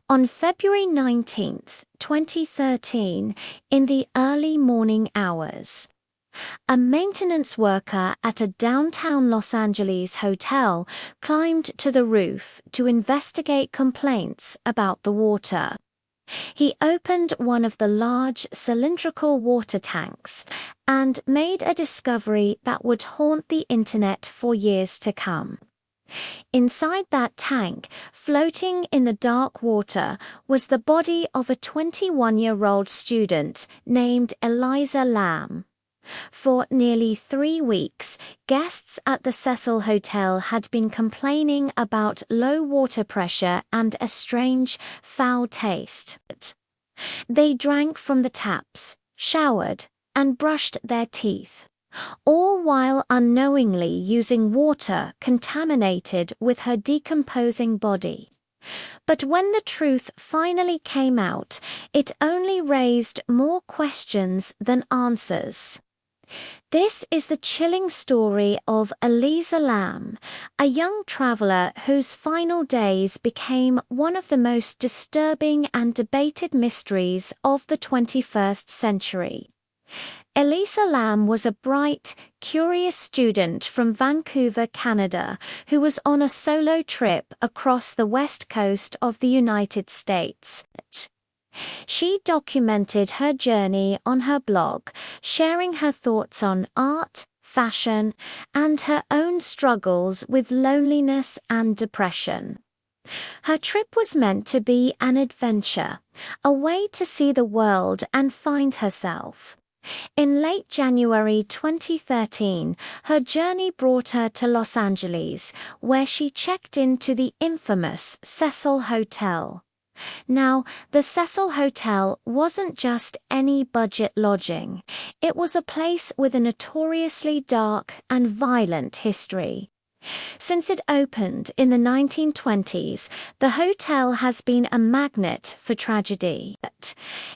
On February 19th, 2013, in the early morning hours, a maintenance worker at a downtown Los Angeles hotel climbed to the roof to investigate complaints about the water. He opened one of the large cylindrical water tanks and made a discovery that would haunt the internet for years to come. Inside that tank, floating in the dark water, was the body of a 21-year-old student named Elisa Lam. For nearly 3 weeks, guests at the Cecil Hotel had been complaining about low water pressure and a strange, foul taste. They drank from the taps, showered, and brushed their teeth, all while unknowingly using water contaminated with her decomposing body. But when the truth finally came out, it only raised more questions than answers. This is the chilling story of Elisa Lam, a young traveler whose final days became one of the most disturbing and debated mysteries of the 21st century. Elisa Lam was a bright, curious student from Vancouver, Canada, who was on a solo trip across the west coast of the United States. She documented her journey on her blog, sharing her thoughts on art, fashion, and her own struggles with loneliness and depression. Her trip was meant to be an adventure, a way to see the world and find herself. In late January 2013, her journey brought her to Los Angeles, where she checked into the infamous Cecil Hotel. Now, the Cecil Hotel wasn't just any budget lodging. It was a place with a notoriously dark and violent history. Since it opened in the 1920s, the hotel has been a magnet for tragedy.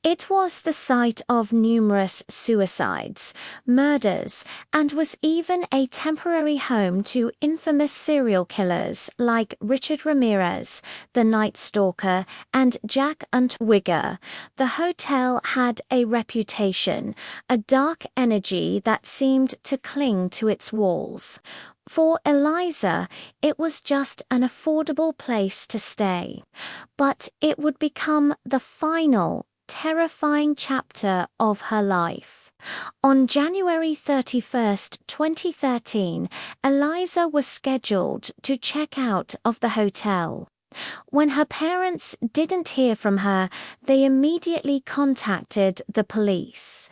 It was the site of numerous suicides, murders, and was even a temporary home to infamous serial killers like Richard Ramirez, the Night Stalker, and Jack Unterweger. The hotel had a reputation, a dark energy that seemed to cling to its walls. For Elisa, it was just an affordable place to stay. But it would become the final, terrifying chapter of her life. On January 31st, 2013, Elisa was scheduled to check out of the hotel. When her parents didn't hear from her, they immediately contacted the police.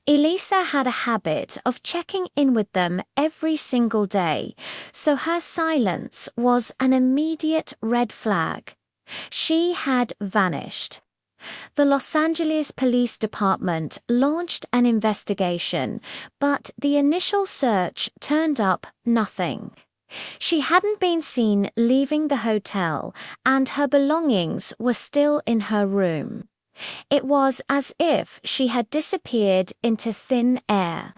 Elisa had a habit of checking in with them every single day, so her silence was an immediate red flag. She had vanished. The Los Angeles Police Department launched an investigation, but the initial search turned up nothing. She hadn't been seen leaving the hotel, and her belongings were still in her room. It was as if she had disappeared into thin air.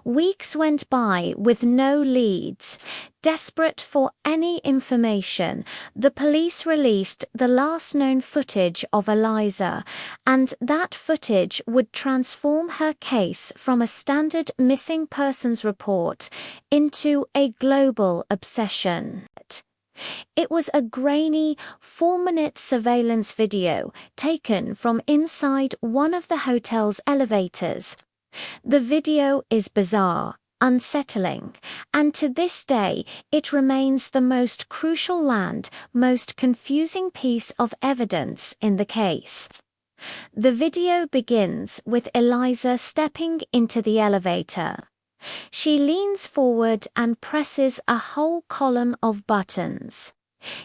Weeks went by with no leads. Desperate for any information, the police released the last known footage of Elisa, and that footage would transform her case from a standard missing persons report into a global obsession. It was a grainy, 4-minute surveillance video taken from inside one of the hotel's elevators. The video is bizarre, unsettling, and to this day it remains the most crucial and most confusing piece of evidence in the case. The video begins with Elisa stepping into the elevator. She leans forward and presses a whole column of buttons.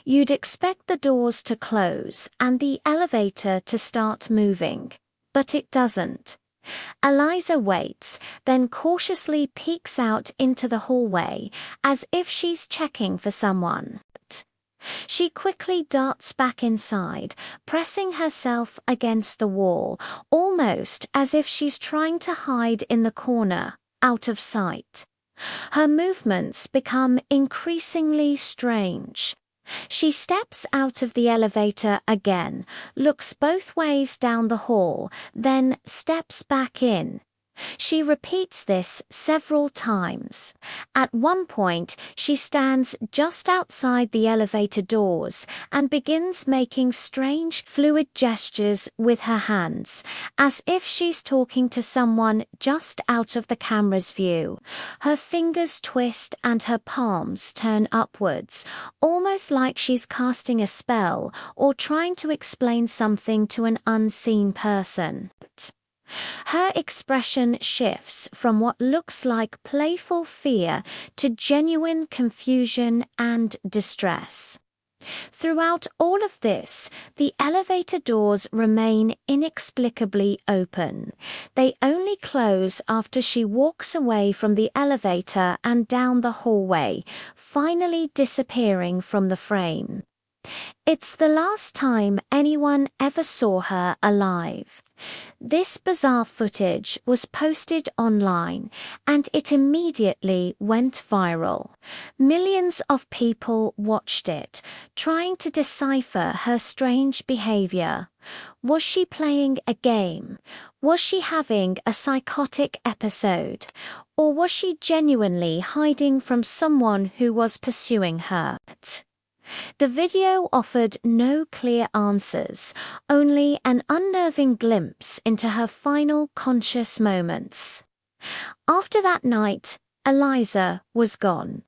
You'd expect the doors to close and the elevator to start moving, but it doesn't. Elisa waits, then cautiously peeks out into the hallway, as if she's checking for someone. She quickly darts back inside, pressing herself against the wall, almost as if she's trying to hide in the corner, out of sight. Her movements become increasingly strange. She steps out of the elevator again, looks both ways down the hall, then steps back in. She repeats this several times. At one point, she stands just outside the elevator doors and begins making strange, fluid gestures with her hands, as if she's talking to someone just out of the camera's view. Her fingers twist and her palms turn upwards, almost like she's casting a spell or trying to explain something to an unseen person. Her expression shifts from what looks like playful fear to genuine confusion and distress. Throughout all of this, the elevator doors remain inexplicably open. They only close after she walks away from the elevator and down the hallway, finally disappearing from the frame. It's the last time anyone ever saw her alive. This bizarre footage was posted online, and it immediately went viral. Millions of people watched it, trying to decipher her strange behavior. Was she playing a game? Was she having a psychotic episode? Or was she genuinely hiding from someone who was pursuing her? The video offered no clear answers, only an unnerving glimpse into her final conscious moments. After that night, Elisa was gone.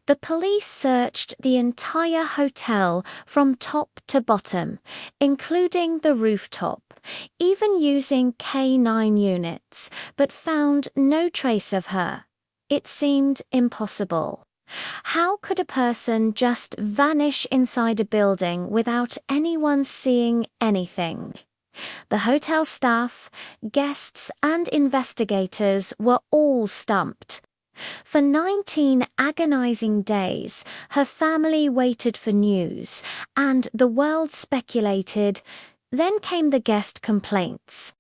The police searched the entire hotel from top to bottom, including the rooftop, even using K9 units, but found no trace of her. It seemed impossible. How could a person just vanish inside a building without anyone seeing anything? The hotel staff, guests, and investigators were all stumped. For 19 agonizing days, her family waited for news, and the world speculated. Then came the guest complaints.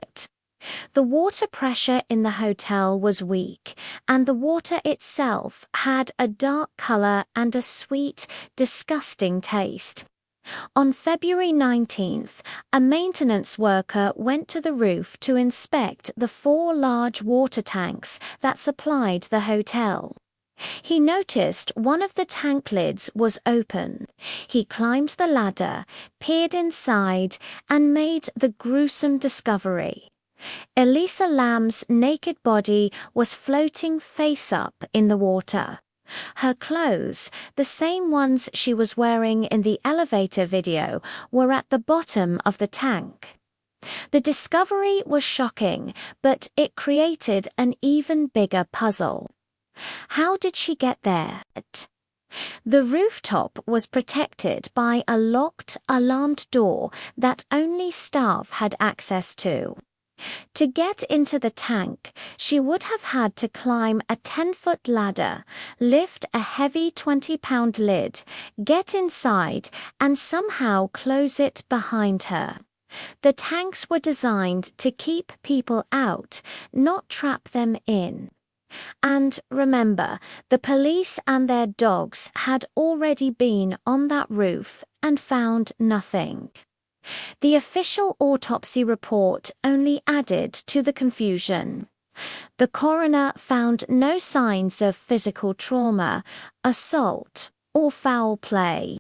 The water pressure in the hotel was weak, and the water itself had a dark color and a sweet, disgusting taste. On February 19th, a maintenance worker went to the roof to inspect the 4 large water tanks that supplied the hotel. He noticed one of the tank lids was open. He climbed the ladder, peered inside, and made the gruesome discovery. Elisa Lam's naked body was floating face up in the water. Her clothes, the same ones she was wearing in the elevator video, were at the bottom of the tank. The discovery was shocking, but it created an even bigger puzzle. How did she get there? The rooftop was protected by a locked, alarmed door that only staff had access to. To get into the tank, she would have had to climb a 10-foot ladder, lift a heavy 20-pound lid, get inside, and somehow close it behind her. The tanks were designed to keep people out, not trap them in. And remember, the police and their dogs had already been on that roof and found nothing. The official autopsy report only added to the confusion. The coroner found no signs of physical trauma, assault, or foul play.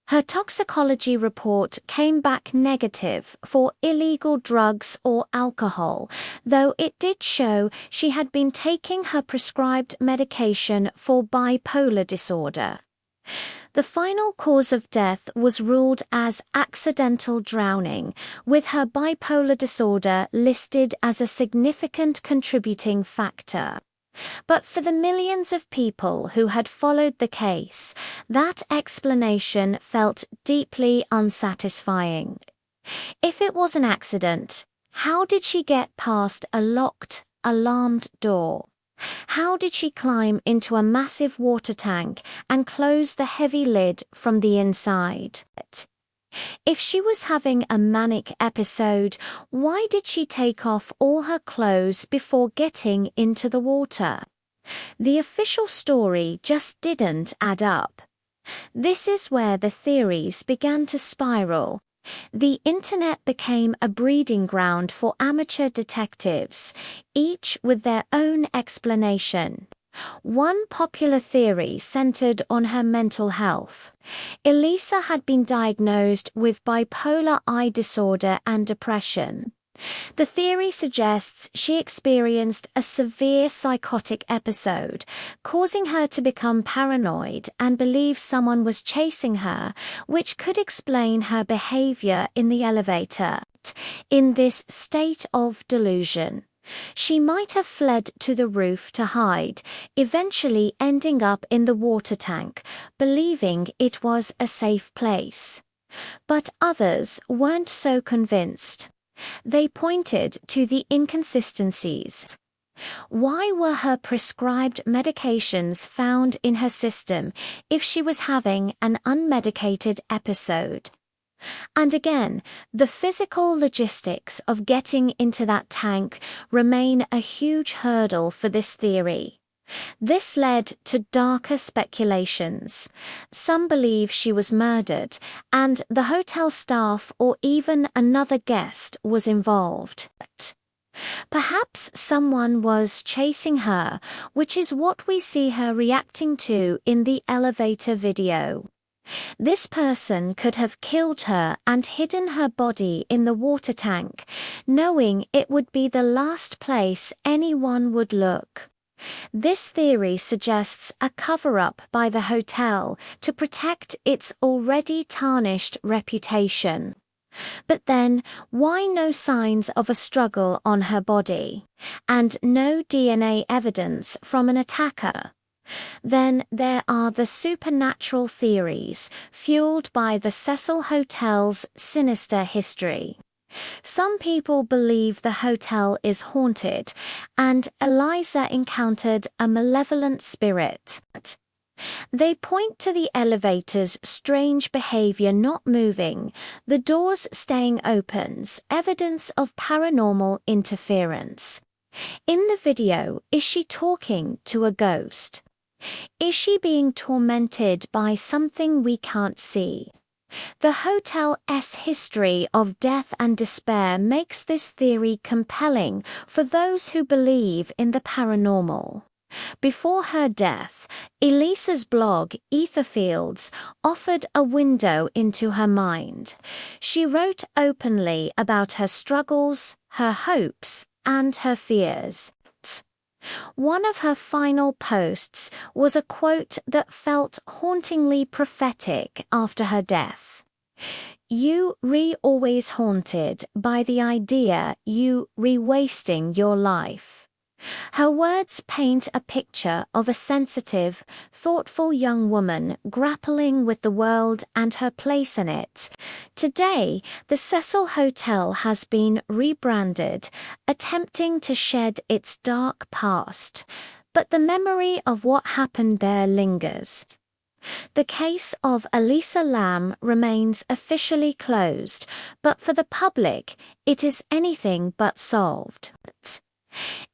Her toxicology report came back negative for illegal drugs or alcohol, though it did show she had been taking her prescribed medication for bipolar disorder. The final cause of death was ruled as accidental drowning, with her bipolar disorder listed as a significant contributing factor. But for the millions of people who had followed the case, that explanation felt deeply unsatisfying. If it was an accident, how did she get past a locked, alarmed door? How did she climb into a massive water tank and close the heavy lid from the inside? If she was having a manic episode, why did she take off all her clothes before getting into the water? The official story just didn't add up. This is where the theories began to spiral. The internet became a breeding ground for amateur detectives, each with their own explanation. One popular theory centered on her mental health. Elisa had been diagnosed with bipolar I disorder and depression. The theory suggests she experienced a severe psychotic episode, causing her to become paranoid and believe someone was chasing her, which could explain her behavior in the elevator. In this state of delusion, she might have fled to the roof to hide, eventually ending up in the water tank, believing it was a safe place. But others weren't so convinced. They pointed to the inconsistencies. Why were her prescribed medications found in her system if she was having an unmedicated episode? And again, the physical logistics of getting into that tank remain a huge hurdle for this theory. This led to darker speculations. Some believe she was murdered, and the hotel staff or even another guest was involved. Perhaps someone was chasing her, which is what we see her reacting to in the elevator video. This person could have killed her and hidden her body in the water tank, knowing it would be the last place anyone would look. This theory suggests a cover-up by the hotel to protect its already tarnished reputation. But then, why no signs of a struggle on her body? And no DNA evidence from an attacker? Then there are the supernatural theories, fueled by the Cecil Hotel's sinister history. Some people believe the hotel is haunted, and Elisa encountered a malevolent spirit. They point to the elevator's strange behavior not moving, the doors staying open, evidence of paranormal interference. In the video, is she talking to a ghost? Is she being tormented by something we can't see? The hotel's history of death and despair makes this theory compelling for those who believe in the paranormal. Before her death, Elisa's blog, Etherfields, offered a window into her mind. She wrote openly about her struggles, her hopes, and her fears. One of her final posts was a quote that felt hauntingly prophetic after her death. "You always haunted by the idea you wasting your life." Her words paint a picture of a sensitive, thoughtful young woman grappling with the world and her place in it. Today, the Cecil Hotel has been rebranded, attempting to shed its dark past, but the memory of what happened there lingers. The case of Elisa Lam remains officially closed, but for the public, it is anything but solved.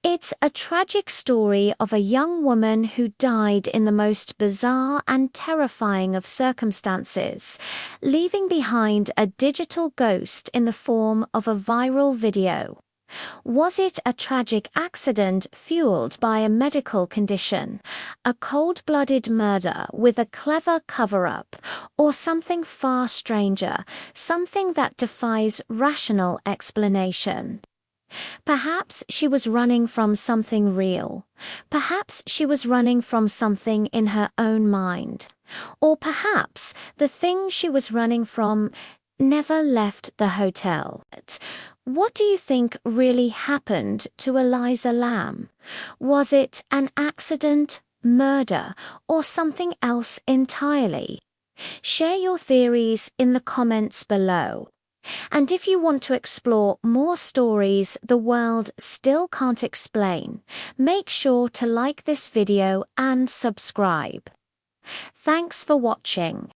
It's a tragic story of a young woman who died in the most bizarre and terrifying of circumstances, leaving behind a digital ghost in the form of a viral video. Was it a tragic accident fueled by a medical condition, a cold-blooded murder with a clever cover-up, or something far stranger, something that defies rational explanation? Perhaps she was running from something real. Perhaps she was running from something in her own mind. Or perhaps the thing she was running from never left the hotel. What do you think really happened to Elisa Lam? Was it an accident, murder, or something else entirely? Share your theories in the comments below. And if you want to explore more stories the world still can't explain, make sure to like this video and subscribe. Thanks for watching.